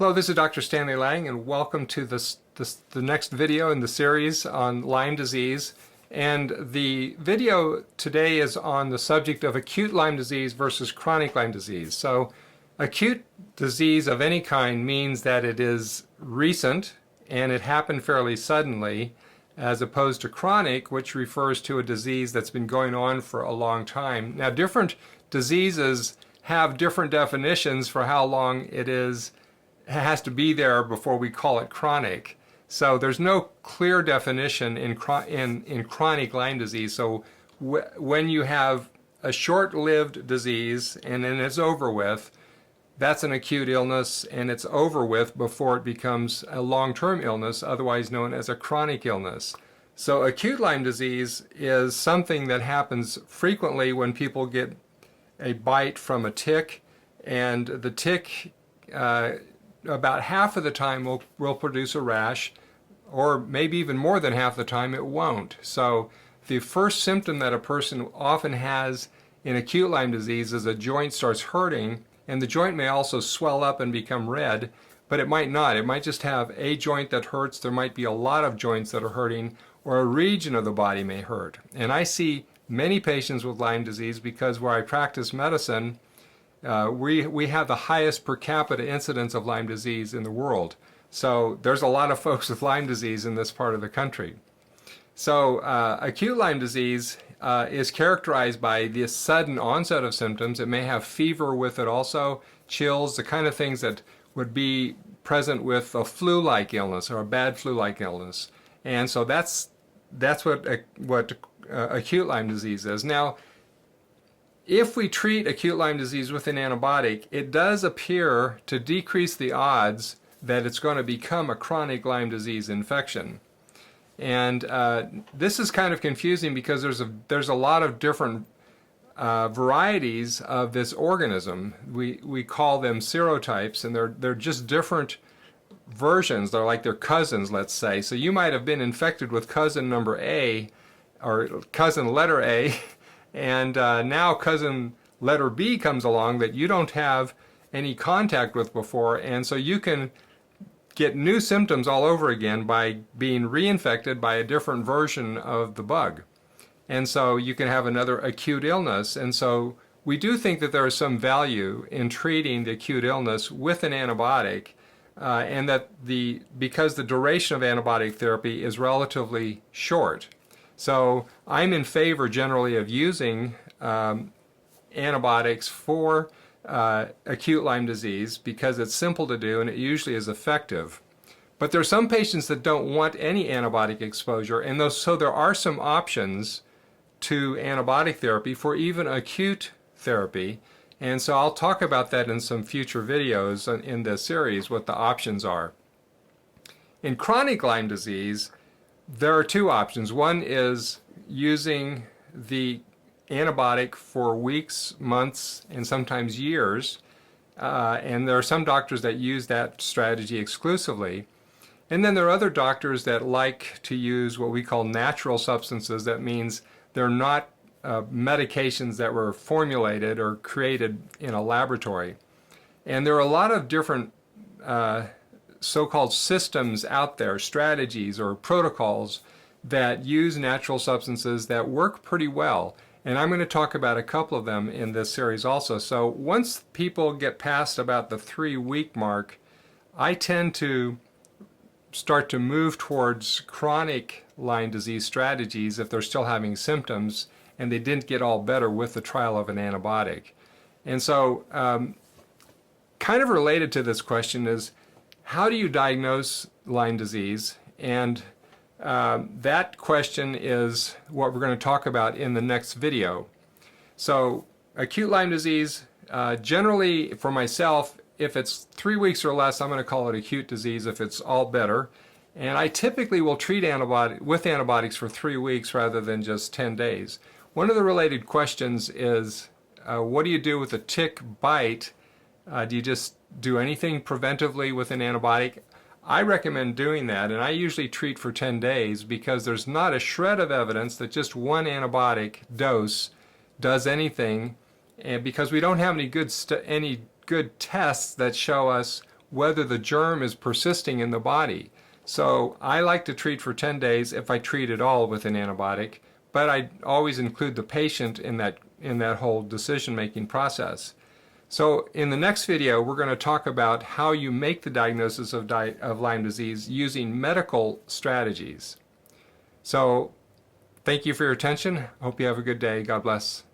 Hello, this is Dr. Stanley Lang, and welcome to the next video in the series on Lyme disease. And the video today is on the subject of acute Lyme disease versus chronic Lyme disease. So acute disease of any kind means that it is recent and it happened fairly suddenly, as opposed to chronic, which refers to a disease that's been going on for a long time. Now, different diseases have different definitions for how long it has to be there before we call it chronic. So there's no clear definition in chronic Lyme disease. So when you have a short-lived disease and then it's over with, that's an acute illness, and it's over with before it becomes a long-term illness, otherwise known as a chronic illness. So acute Lyme disease is something that happens frequently when people get a bite from a tick, and the tick about half of the time will produce a rash, or maybe even more than half the time it won't. So the first symptom that a person often has in acute Lyme disease is a joint starts hurting, and the joint may also swell up and become red, but it might not. It might just have a joint that hurts. There might be a lot of joints that are hurting, or a region of the body may hurt. And I see many patients with Lyme disease because where I practice medicine, we have the highest per capita incidence of Lyme disease in the world. So there's a lot of folks with Lyme disease in this part of the country. So acute Lyme disease is characterized by the sudden onset of symptoms. It may have fever with it also, chills, the kind of things that would be present with a flu-like illness or a bad flu-like illness. And so that's what acute Lyme disease is. Now, if we treat acute Lyme disease with an antibiotic, it does appear to decrease the odds that it's going to become a chronic Lyme disease infection. And this is kind of confusing because there's a lot of different varieties of this organism. We call them serotypes, and they're just different versions. They're like their cousins, let's say. So you might have been infected with cousin number A, or cousin letter A, and now cousin letter B comes along that you don't have any contact with before, and so you can get new symptoms all over again by being reinfected by a different version of the bug. And so you can have another acute illness. And so we do think that there is some value in treating the acute illness with an antibiotic, and that because the duration of antibiotic therapy is relatively short. So I'm in favor generally of using antibiotics for acute Lyme disease because it's simple to do and it usually is effective. But there are some patients that don't want any antibiotic exposure, and so there are some options to antibiotic therapy for even acute therapy. And so I'll talk about that in some future videos in this series, what the options are. In chronic Lyme disease, there are two options. One is using the antibiotic for weeks, months, and sometimes years. And there are some doctors that use that strategy exclusively. And then there are other doctors that like to use what we call natural substances. That means they're not medications that were formulated or created in a laboratory. And there are a lot of different so-called systems out there, strategies or protocols that use natural substances that work pretty well. And I'm going to talk about a couple of them in this series also. So once people get past about the 3-week mark, I tend to start to move towards chronic Lyme disease strategies if they're still having symptoms and they didn't get all better with the trial of an antibiotic. And so kind of related to this question is, how do you diagnose Lyme disease? And that question is what we're going to talk about in the next video. So acute Lyme disease, generally for myself, if it's 3 weeks or less, I'm going to call it acute disease if it's all better. And I typically will treat with antibiotics for 3 weeks rather than just 10 days. One of the related questions is, what do you do with a tick bite? Do you just do anything preventively with an antibiotic? I recommend doing that, and I usually treat for 10 days because there's not a shred of evidence that just one antibiotic dose does anything, and because we don't have any good tests that show us whether the germ is persisting in the body. So I like to treat for 10 days if I treat at all with an antibiotic, but I always include the patient in that whole decision-making process. So in the next video, we're going to talk about how you make the diagnosis of Lyme disease using medical strategies. So thank you for your attention. Hope you have a good day. God bless.